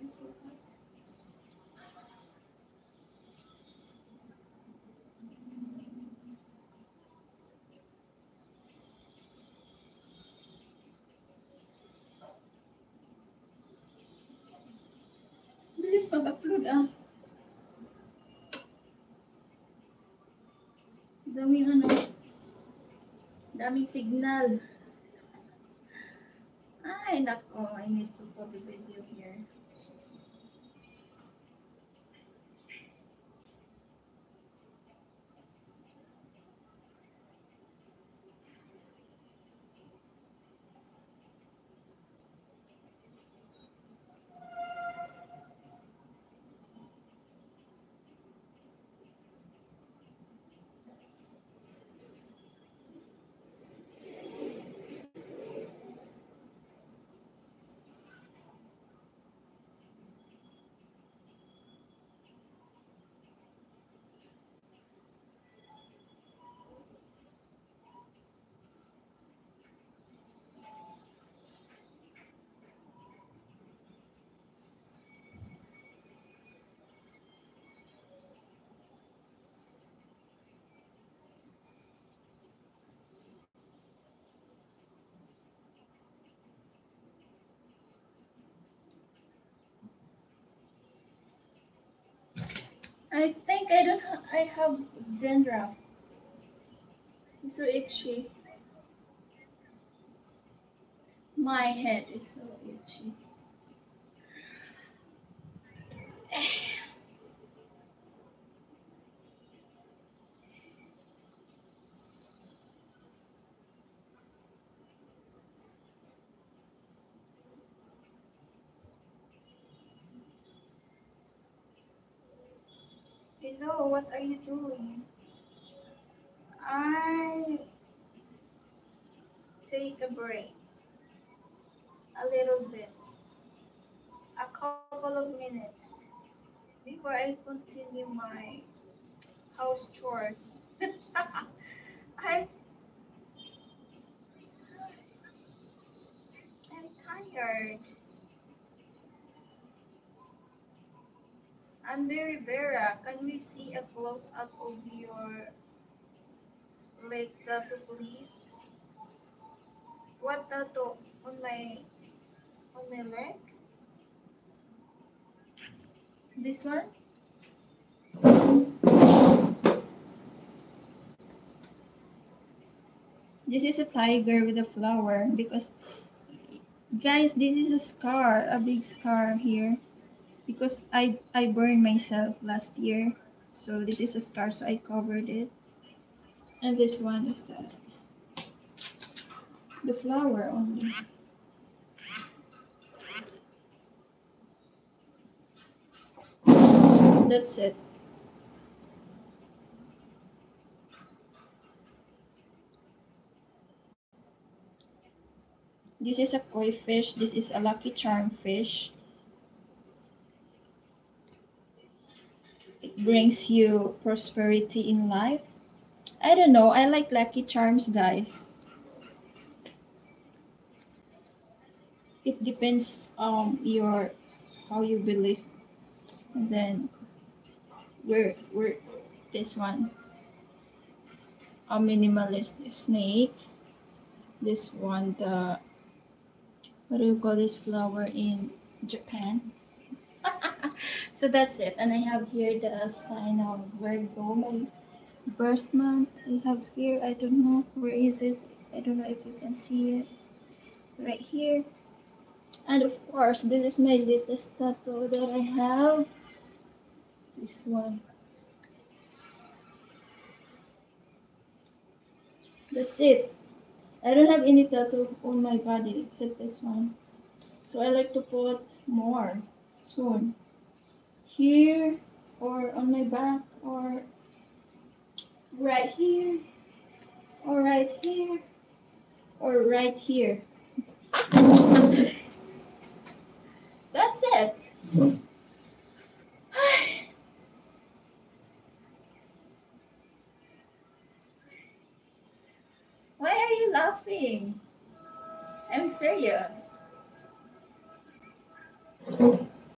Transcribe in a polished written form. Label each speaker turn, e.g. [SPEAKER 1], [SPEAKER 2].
[SPEAKER 1] It's so hot. Bilis mag-upload ah. Daming ano. Daming signal. Ay, nako. I need to put the video here. I think I have dandruff. It's so itchy. My head is so itchy. Hello, what are you doing? I take a break. A little bit. A couple of minutes. Before I continue my house chores. I'm, I'm tired. Andy Rivera, can we see a close up of your leg tattoo, please? What tattoo? On my leg? This one? This is a tiger with a flower because guys, this is a scar, a big scar here because I burned myself last year. So this is a scar, so I covered it. And this one is the flower only. That's it. This is a koi fish. This is a lucky charm fish. It brings you prosperity in life. I don't know. I like lucky charms, guys. It depends your how you believe. And then we're this one. A minimalist snake. This one, the what do you call this flower in Japan? So that's it. And I have here the sign of Virgo, my birth month. I have here, I don't know, where is it? I don't know if you can see it. Right here. And of course, this is my latest tattoo that I have. This one. That's it. I don't have any tattoo on my body except this one. So I like to put more soon. Here or on my back or right here or right here or right here. That's it.